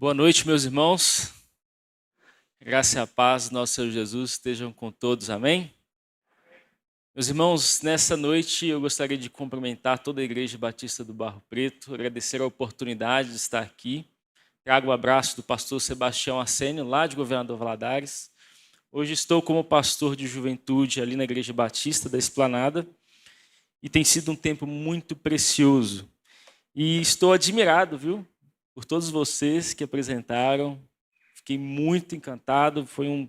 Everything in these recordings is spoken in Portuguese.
Boa noite, meus irmãos. Graça e a paz do nosso Senhor Jesus estejam com todos, amém? Meus irmãos, nessa noite eu gostaria de cumprimentar toda a Igreja Batista do Barro Preto, agradecer a oportunidade de estar aqui. Trago o abraço do pastor Sebastião Assênio, lá de Governador Valadares. Hoje estou como pastor de juventude ali na Igreja Batista da Esplanada e tem sido um tempo muito precioso. E estou admirado, viu, por todos vocês que apresentaram. Fiquei muito encantado, foi um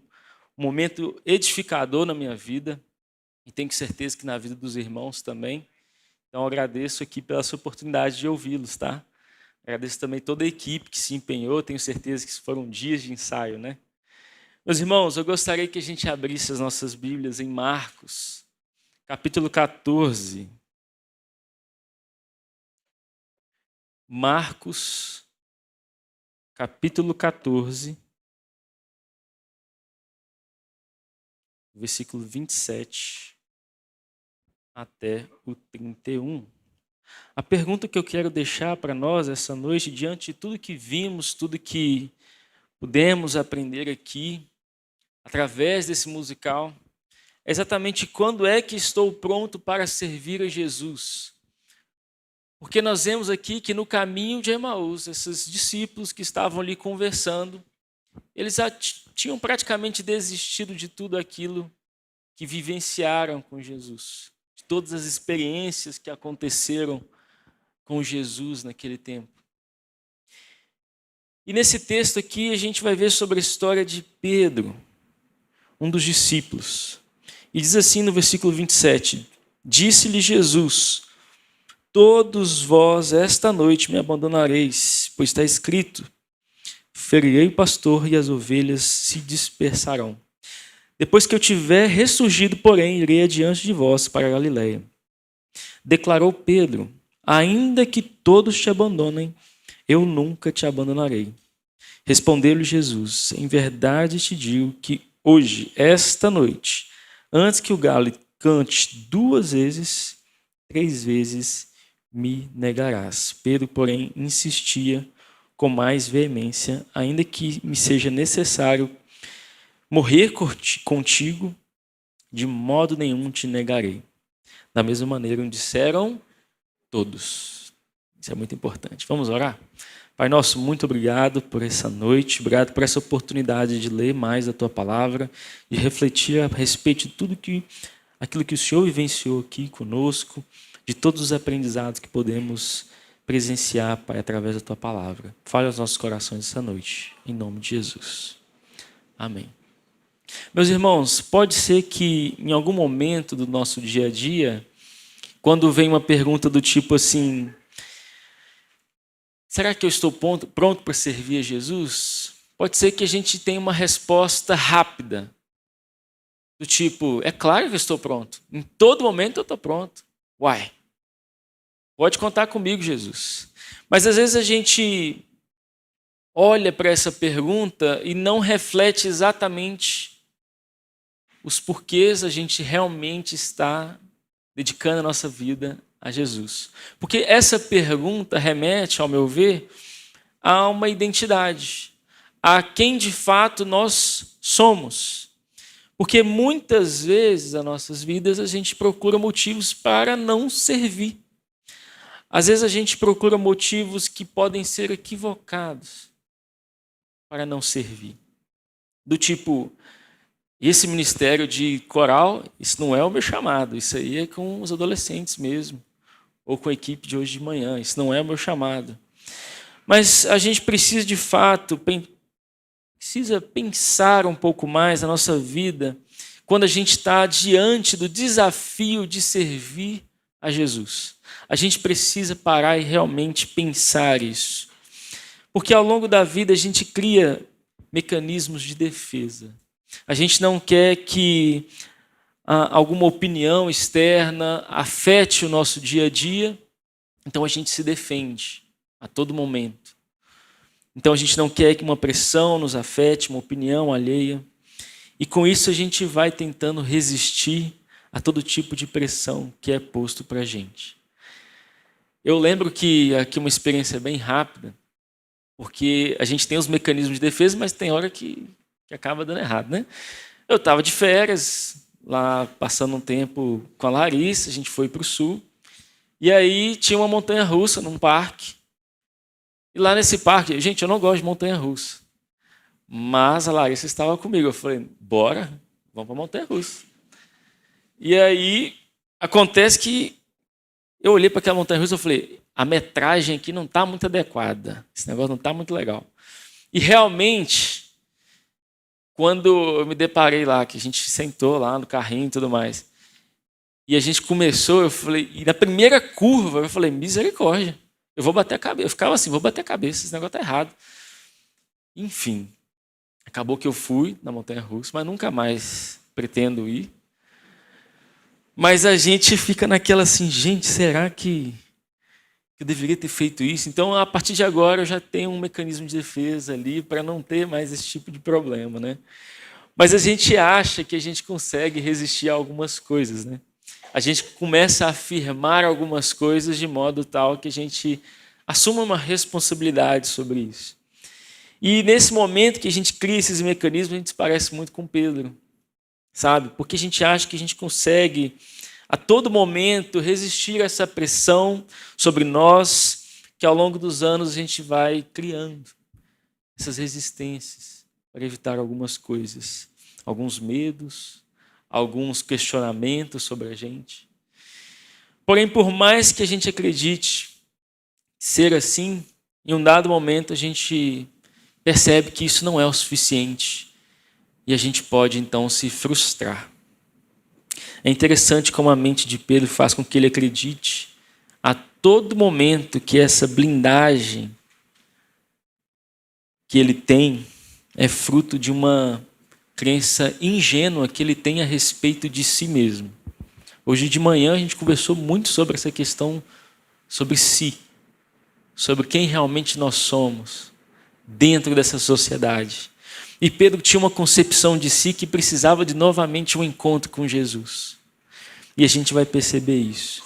momento edificador na minha vida e tenho certeza que na vida dos irmãos também. Então agradeço aqui pela sua oportunidade de ouvi-los, tá? Agradeço também toda a equipe que se empenhou, tenho certeza que foram dias de ensaio, né? Meus irmãos, eu gostaria que a gente abrisse as nossas Bíblias em Marcos, capítulo 14. Marcos, capítulo 14. Versículo 27 até o 31. A pergunta que eu quero deixar para nós essa noite, diante de tudo que vimos, tudo que pudemos aprender aqui, através desse musical, é exatamente quando é que estou pronto para servir a Jesus? Porque nós vemos aqui que no caminho de Emaús, esses discípulos que estavam ali conversando, eles já tinham praticamente desistido de tudo aquilo que vivenciaram com Jesus, de todas as experiências que aconteceram com Jesus naquele tempo. E nesse texto aqui a gente vai ver sobre a história de Pedro, um dos discípulos. E diz assim no versículo 27, disse-lhe Jesus, todos vós esta noite me abandonareis, pois está escrito, ferirei o pastor e as ovelhas se dispersarão. Depois que eu tiver ressurgido, porém, irei adiante de vós para a Galiléia. Declarou Pedro, ainda que todos te abandonem, eu nunca te abandonarei. Respondeu-lhe Jesus, em verdade te digo que hoje, esta noite, antes que o galo cante 2 vezes, 3 vezes me negarás. Pedro, porém, insistia com mais veemência, ainda que me seja necessário morrer contigo, de modo nenhum te negarei. Da mesma maneira, disseram todos. Isso é muito importante. Vamos orar? Pai nosso, muito obrigado por essa noite, obrigado por essa oportunidade de ler mais a Tua Palavra, de refletir a respeito de aquilo que o Senhor vivenciou aqui conosco, de todos os aprendizados que podemos presenciar, Pai, através da Tua Palavra. Fale aos nossos corações essa noite, em nome de Jesus. Amém. Meus irmãos, pode ser que em algum momento do nosso dia a dia, quando vem uma pergunta do tipo assim, será que eu estou pronto para servir a Jesus? Pode ser que a gente tenha uma resposta rápida, do tipo, é claro que eu estou pronto, em todo momento eu estou pronto. Uai, pode contar comigo, Jesus. Mas às vezes a gente olha para essa pergunta e não reflete exatamente os porquês a gente realmente está dedicando a nossa vida a Jesus. Porque essa pergunta remete, ao meu ver, a uma identidade, a quem de fato nós somos. Porque muitas vezes nas nossas vidas a gente procura motivos para não servir. Às vezes a gente procura motivos que podem ser equivocados para não servir. Do tipo, esse ministério de coral, isso não é o meu chamado, isso aí é com os adolescentes mesmo, ou com a equipe de hoje de manhã, isso não é o meu chamado. Mas a gente precisa de fato, precisa pensar um pouco mais na nossa vida, quando a gente está diante do desafio de servir a Jesus. A gente precisa parar e realmente pensar isso. Porque ao longo da vida a gente cria mecanismos de defesa. A gente não quer que alguma opinião externa afete o nosso dia a dia, então a gente se defende a todo momento. Então a gente não quer que uma pressão nos afete, uma opinião alheia. E com isso a gente vai tentando resistir a todo tipo de pressão que é posto para a gente. Eu lembro que, aqui uma experiência bem rápida, Porque a gente tem os mecanismos de defesa, mas tem hora que acaba dando errado, né? Eu estava de férias, lá passando um tempo com a Larissa, a gente foi para o sul, e aí tinha uma montanha-russa num parque. E lá nesse parque, gente, eu não gosto de montanha-russa, mas a Larissa estava comigo. Eu falei, bora, vamos para a montanha-russa. E aí, acontece que eu olhei para aquela montanha-russa e falei, a metragem aqui não está muito adequada, esse negócio não está muito legal. E realmente, quando eu me deparei lá, que a gente sentou lá no carrinho e tudo mais, e a gente começou, eu falei, e na primeira curva, eu falei, misericórdia, eu vou bater a cabeça. Eu ficava assim, vou bater a cabeça, esse negócio está errado. Enfim, acabou que eu fui na montanha-russa, mas nunca mais pretendo ir. Mas a gente fica naquela assim, gente, será que eu deveria ter feito isso? Então, a partir de agora, eu já tenho um mecanismo de defesa ali para não ter mais esse tipo de problema, né? Mas a gente acha que a gente consegue resistir a algumas coisas, né? A gente começa a afirmar algumas coisas de modo tal que a gente assuma uma responsabilidade sobre isso. E nesse momento que a gente cria esses mecanismos, a gente se parece muito com Pedro, sabe? Porque a gente acha que a gente consegue, a todo momento, resistir a essa pressão sobre nós, que ao longo dos anos a gente vai criando essas resistências para evitar algumas coisas, alguns medos, alguns questionamentos sobre a gente. Porém, por mais que a gente acredite ser assim, em um dado momento a gente percebe que isso não é o suficiente e a gente pode então se frustrar. É interessante como a mente de Pedro faz com que ele acredite a todo momento que essa blindagem que ele tem é fruto de uma crença ingênua que ele tem a respeito de si mesmo. Hoje de manhã a gente conversou muito sobre essa questão, sobre si, sobre quem realmente nós somos dentro dessa sociedade. E Pedro tinha uma concepção de si que precisava de novamente um encontro com Jesus. E a gente vai perceber isso.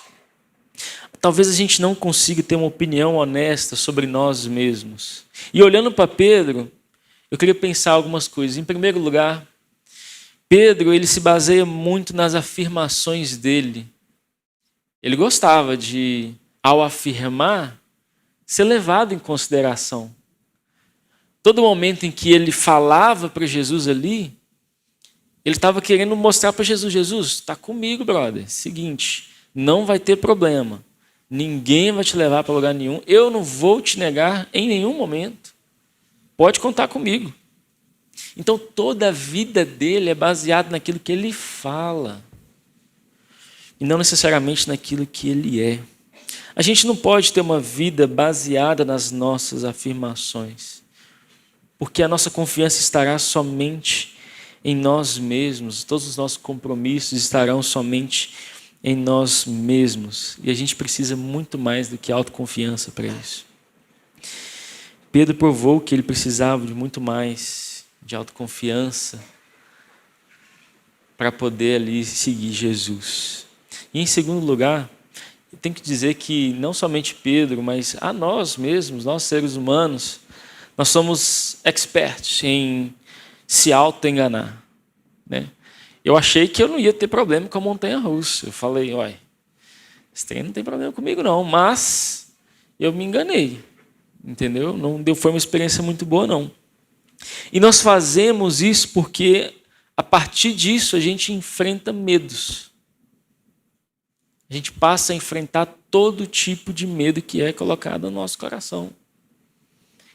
Talvez a gente não consiga ter uma opinião honesta sobre nós mesmos. E olhando para Pedro, eu queria pensar algumas coisas. Em primeiro lugar, Pedro, ele se baseia muito nas afirmações dele. Ele gostava de, ao afirmar, ser levado em consideração. Todo momento em que ele falava para Jesus ali, ele estava querendo mostrar para Jesus, Jesus, está comigo, brother. Seguinte, não vai ter problema. Ninguém vai te levar para lugar nenhum. Eu não vou te negar em nenhum momento. Pode contar comigo. Então, toda a vida dele é baseada naquilo que ele fala. E não necessariamente naquilo que ele é. A gente não pode ter uma vida baseada nas nossas afirmações. Porque a nossa confiança estará somente em nós mesmos. Todos os nossos compromissos estarão somente em nós mesmos. E a gente precisa muito mais do que autoconfiança para isso. Pedro provou que ele precisava de muito mais de autoconfiança para poder ali seguir Jesus. E em segundo lugar, eu tenho que dizer que não somente Pedro, mas a nós mesmos, nós seres humanos, nós somos experts em se auto-enganar, né? Eu achei que eu não ia ter problema com a montanha-russa. Eu falei, olha, esse trem não tem problema comigo não, mas eu me enganei, entendeu? Não foi uma experiência muito boa não. E nós fazemos isso porque a partir disso a gente enfrenta medos. A gente passa a enfrentar todo tipo de medo que é colocado no nosso coração.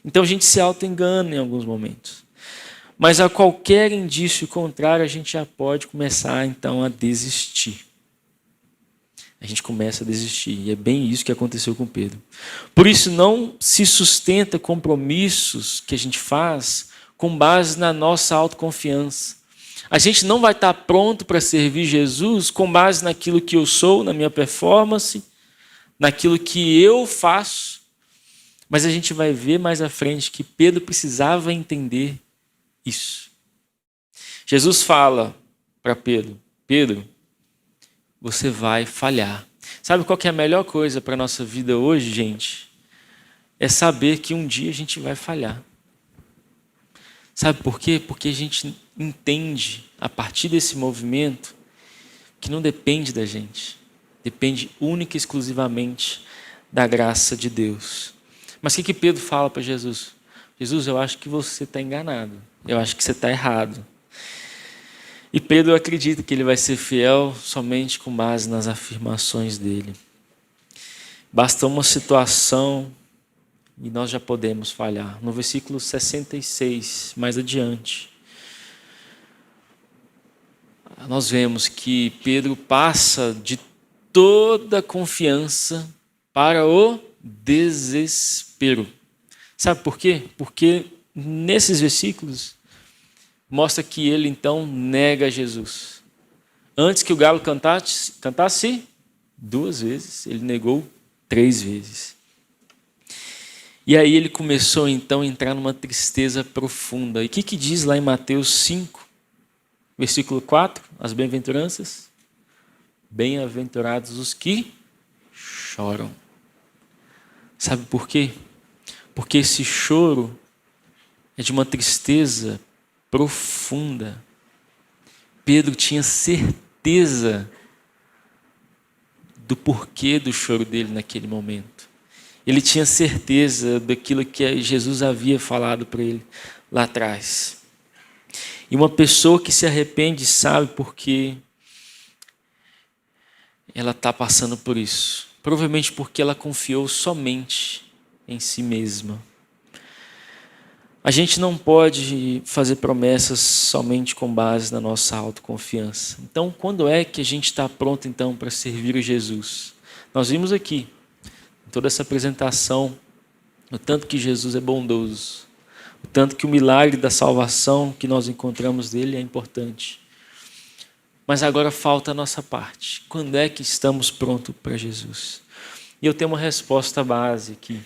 Então a gente se auto-engana em alguns momentos. Mas a qualquer indício contrário, a gente já pode começar então a desistir. A gente começa a desistir. E é bem isso que aconteceu com Pedro. Por isso não se sustenta compromissos que a gente faz com base na nossa autoconfiança. A gente não vai estar pronto para servir Jesus com base naquilo que eu sou, na minha performance, naquilo que eu faço. Mas a gente vai ver mais à frente que Pedro precisava entender isso. Jesus fala para Pedro, Pedro, você vai falhar. Sabe qual que é a melhor coisa para a nossa vida hoje, gente? é saber que um dia a gente vai falhar. Sabe por quê? Porque a gente entende, a partir desse movimento, que não depende da gente. Depende única e exclusivamente da graça de Deus. Mas o que Pedro fala para Jesus? Jesus, eu acho que você está enganado. Eu acho que você está errado. E Pedro acredita que ele vai ser fiel somente com base nas afirmações dele. Basta uma situação e nós já podemos falhar. No versículo 66, mais adiante, nós vemos que Pedro passa de toda confiança para o desespero. Sabe por quê? Porque nesses versículos mostra que ele então nega Jesus. Antes que o galo cantasse 2 vezes, ele negou 3 vezes. E aí ele começou então a entrar numa tristeza profunda. E o que diz lá em Mateus 5, versículo 4, as bem-aventuranças? Bem-aventurados os que choram. Sabe por quê? Porque esse choro é de uma tristeza profunda. Pedro tinha certeza do porquê do choro dele naquele momento. Ele tinha certeza daquilo que Jesus havia falado para ele lá atrás. E uma pessoa que se arrepende sabe por que ela está passando por isso. Provavelmente porque ela confiou somente em si mesma. A gente não pode fazer promessas somente com base na nossa autoconfiança. Então, quando é que a gente está pronto então para servir a Jesus? Nós vimos aqui, em toda essa apresentação, o tanto que Jesus é bondoso, o tanto que o milagre da salvação que nós encontramos dele é importante. Mas agora falta a nossa parte. Quando é que estamos prontos para Jesus? E eu tenho uma resposta base aqui.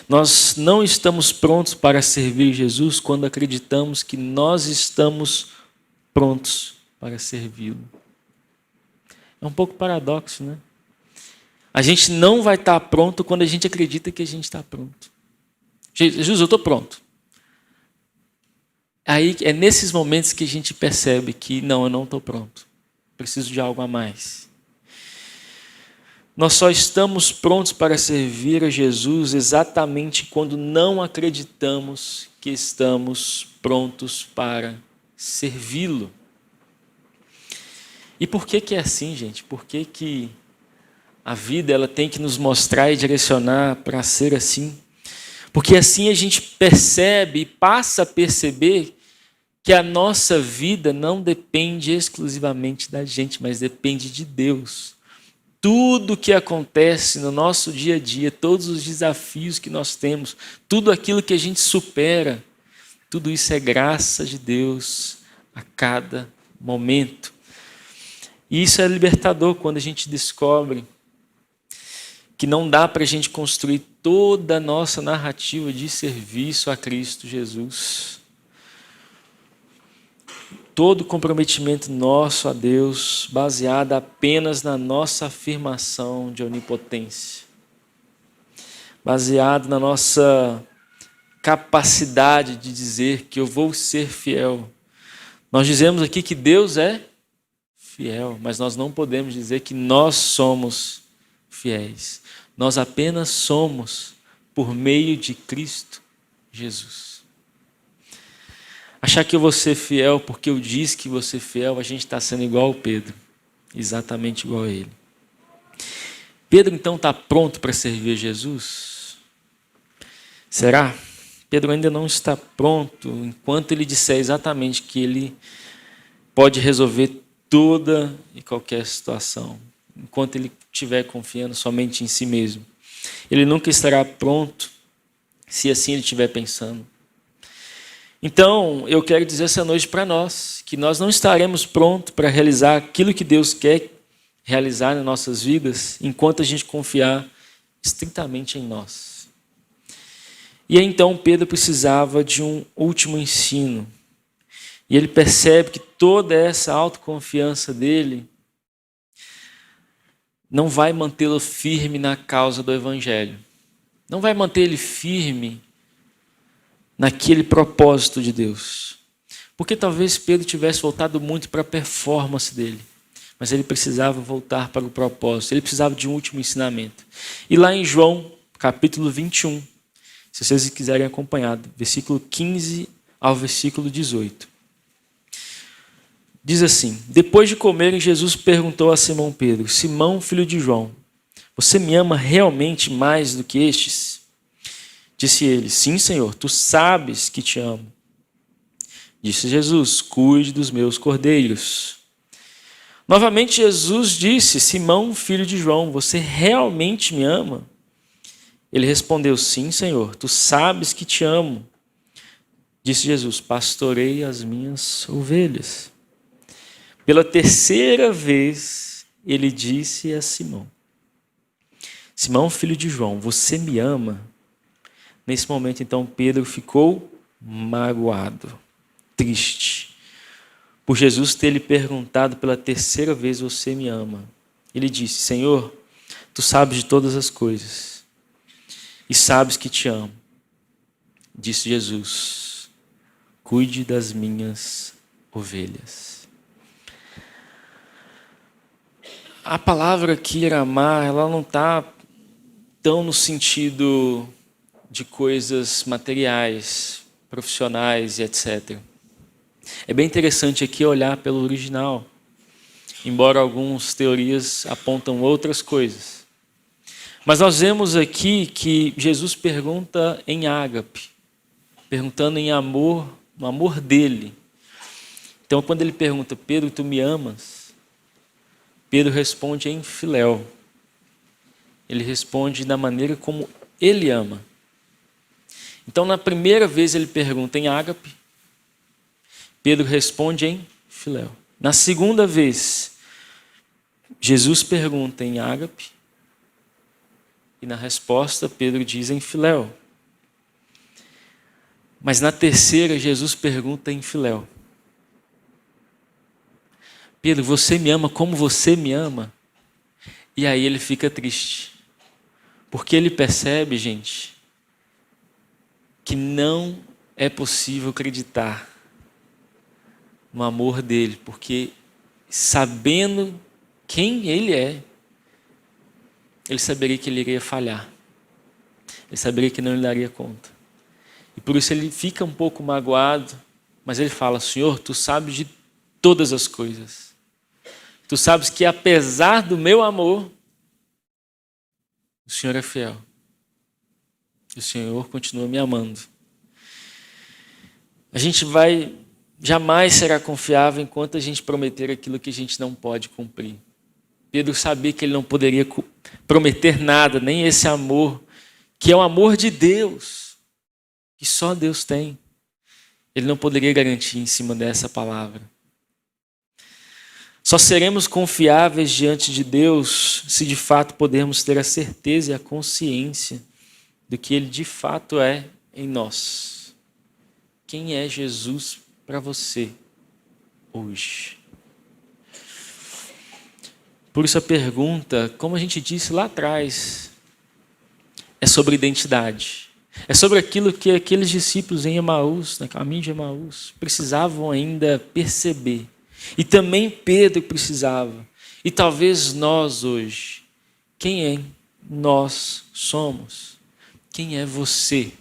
Nós não estamos prontos para servir Jesus quando acreditamos que nós estamos prontos para servi-lo. É um pouco paradoxo, né? A gente não vai estar pronto quando a gente acredita que a gente está pronto. Jesus, eu estou pronto. Aí é nesses momentos que a gente percebe que não, eu não estou pronto. Preciso de algo a mais. Nós só estamos prontos para servir a Jesus exatamente quando não acreditamos que estamos prontos para servi-lo. E por que é assim, gente? Por que a vida ela tem que nos mostrar e direcionar para ser assim? Porque assim a gente percebe e passa a perceber que a nossa vida não depende exclusivamente da gente, mas depende de Deus. Tudo que acontece no nosso dia a dia, todos os desafios que nós temos, tudo aquilo que a gente supera, tudo isso é graça de Deus a cada momento. E isso é libertador quando a gente descobre que não dá para a gente construir toda a nossa narrativa de serviço a Cristo Jesus. Todo comprometimento nosso a Deus baseado apenas na nossa afirmação de onipotência. Baseado na nossa capacidade de dizer que eu vou ser fiel. Nós dizemos aqui que Deus é fiel, mas nós não podemos dizer que nós somos fiéis. Nós apenas somos por meio de Cristo Jesus. Achar que eu vou ser fiel porque eu disse que vou ser fiel, a gente está sendo igual ao Pedro. Exatamente igual a ele. Pedro então está pronto para servir a Jesus? Será? Pedro ainda não está pronto enquanto ele disser exatamente que ele pode resolver toda e qualquer situação. Enquanto ele estiver confiando somente em si mesmo. Ele nunca estará pronto se assim ele estiver pensando. Então, eu quero dizer essa noite para nós, que nós não estaremos prontos para realizar aquilo que Deus quer realizar nas nossas vidas, enquanto a gente confiar estritamente em nós. E aí, então, Pedro precisava de um último ensino. E ele percebe que toda essa autoconfiança dele não vai mantê-lo firme na causa do Evangelho. Não vai manter ele firme naquele propósito de Deus. Porque talvez Pedro tivesse voltado muito para a performance dele. Mas ele precisava voltar para o propósito. Ele precisava de um último ensinamento. E lá em João, capítulo 21, se vocês quiserem acompanhar, versículo 15 ao versículo 18. Diz assim: depois de comerem, Jesus perguntou a Simão Pedro: Simão, filho de João, você me ama realmente mais do que estes? Disse ele: sim, Senhor, tu sabes que te amo. Disse Jesus: cuide dos meus cordeiros. Novamente Jesus disse: Simão, filho de João, você realmente me ama? Ele respondeu: sim, Senhor, tu sabes que te amo. Disse Jesus: pastorei as minhas ovelhas. Pela terceira vez, ele disse a Simão: Simão, filho de João, você me ama? Nesse momento, então, Pedro ficou magoado, triste, por Jesus ter lhe perguntado pela terceira vez: você me ama? Ele disse: Senhor, tu sabes de todas as coisas e sabes que te amo. Disse Jesus: cuide das minhas ovelhas. A palavra aqui, amar, ela não está tão no sentido de coisas materiais, profissionais e etc. É bem interessante aqui olhar pelo original, embora algumas teorias apontam outras coisas. Mas nós vemos aqui que Jesus pergunta em ágape, perguntando em amor, no amor dele. Então, quando ele pergunta: Pedro, tu me amas? Pedro responde em filéu. Ele responde da maneira como ele ama. Então, na primeira vez ele pergunta em ágape, Pedro responde em filéu. Na segunda vez, Jesus pergunta em ágape, e na resposta Pedro diz em filéu. Mas na terceira, Jesus pergunta em filéu. Pedro, você me ama como você me ama? E aí ele fica triste. Porque ele percebe, gente, que não é possível acreditar no amor dele, porque sabendo quem ele é, ele saberia que ele iria falhar. Ele saberia que não lhe daria conta. E por isso ele fica um pouco magoado, mas ele fala: Senhor, tu sabes de todas as coisas. Tu sabes que apesar do meu amor, o Senhor é fiel. O Senhor continua me amando. A gente jamais será confiável enquanto a gente prometer aquilo que a gente não pode cumprir. Pedro sabia que ele não poderia prometer nada, nem esse amor, que é o amor de Deus, que só Deus tem. Ele não poderia garantir em cima dessa palavra. Só seremos confiáveis diante de Deus se de fato pudermos ter a certeza e a consciência do que Ele de fato é em nós. Quem é Jesus para você hoje? Por isso a pergunta, como a gente disse lá atrás, é sobre identidade. É sobre aquilo que aqueles discípulos em Emaús, no caminho de Emaús, precisavam ainda perceber. E também Pedro precisava. E talvez nós hoje. Quem é nós somos? Quem é você?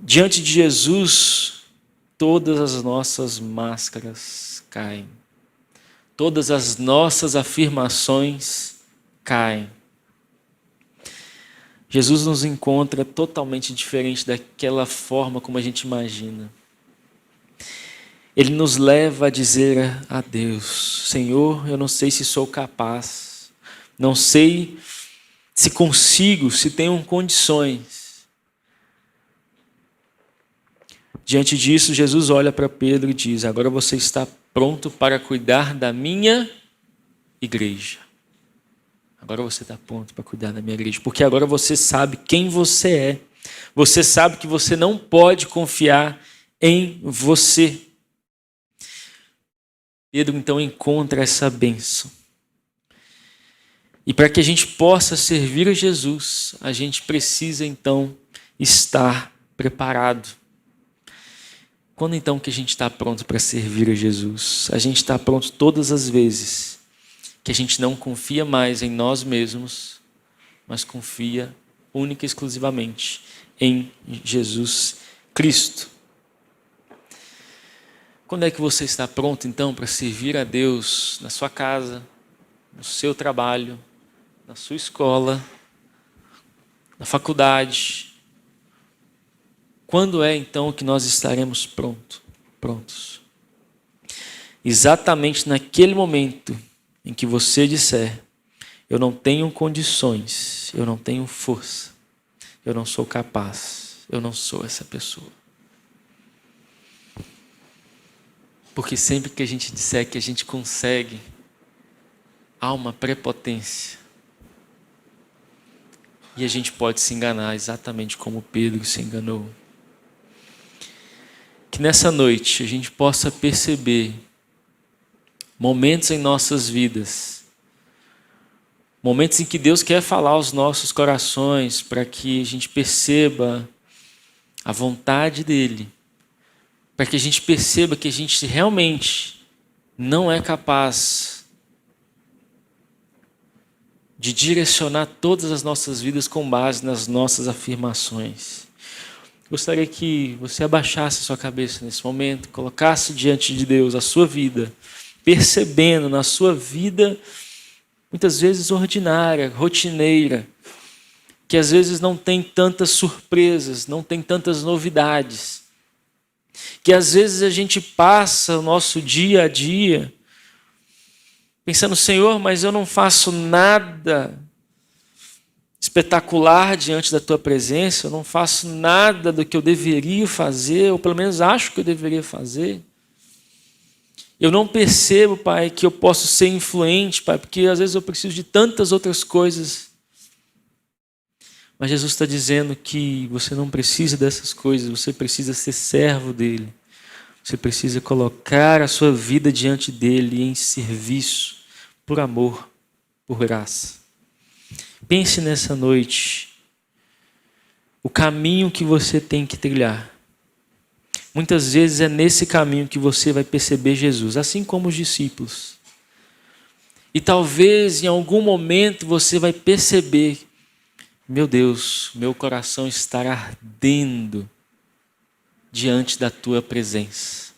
Diante de Jesus, todas as nossas máscaras caem. Todas as nossas afirmações caem. Jesus nos encontra totalmente diferente daquela forma como a gente imagina. Ele nos leva a dizer a Deus: Senhor, eu não sei se sou capaz, não sei se consigo, se tenho condições. Diante disso, Jesus olha para Pedro e diz: agora você está pronto para cuidar da minha igreja. Agora você está pronto para cuidar da minha igreja, porque agora você sabe quem você é. Você sabe que você não pode confiar em você. Pedro então encontra essa bênção. E para que a gente possa servir a Jesus, a gente precisa então estar preparado. Quando então que a gente está pronto para servir a Jesus? A gente está pronto todas as vezes que a gente não confia mais em nós mesmos, mas confia única e exclusivamente em Jesus Cristo. Quando é que você está pronto então para servir a Deus na sua casa, no seu trabalho, na sua escola, na faculdade? Quando é então que nós estaremos prontos? Exatamente naquele momento em que você disser: eu não tenho condições, eu não tenho força, eu não sou capaz, eu não sou essa pessoa. Porque sempre que a gente disser que a gente consegue, há uma prepotência. E a gente pode se enganar exatamente como Pedro se enganou. Que nessa noite a gente possa perceber momentos em nossas vidas, momentos em que Deus quer falar aos nossos corações para que a gente perceba a vontade dEle, para que a gente perceba que a gente realmente não é capaz de direcionar todas as nossas vidas com base nas nossas afirmações. Gostaria que você abaixasse a sua cabeça nesse momento, colocasse diante de Deus a sua vida, percebendo na sua vida, muitas vezes ordinária, rotineira, que às vezes não tem tantas surpresas, não tem tantas novidades, que às vezes a gente passa o nosso dia a dia pensando: Senhor, mas eu não faço nada espetacular diante da Tua presença, eu não faço nada do que eu deveria fazer, ou pelo menos acho que eu deveria fazer. Eu não percebo, Pai, que eu posso ser influente, Pai, porque às vezes eu preciso de tantas outras coisas. Mas Jesus está dizendo que você não precisa dessas coisas, você precisa ser servo dEle. Você precisa colocar a sua vida diante dEle em serviço, por amor, por graça. Pense nessa noite o caminho que você tem que trilhar. Muitas vezes é nesse caminho que você vai perceber Jesus, assim como os discípulos. E talvez em algum momento você vai perceber: meu Deus, meu coração está ardendo diante da Tua presença.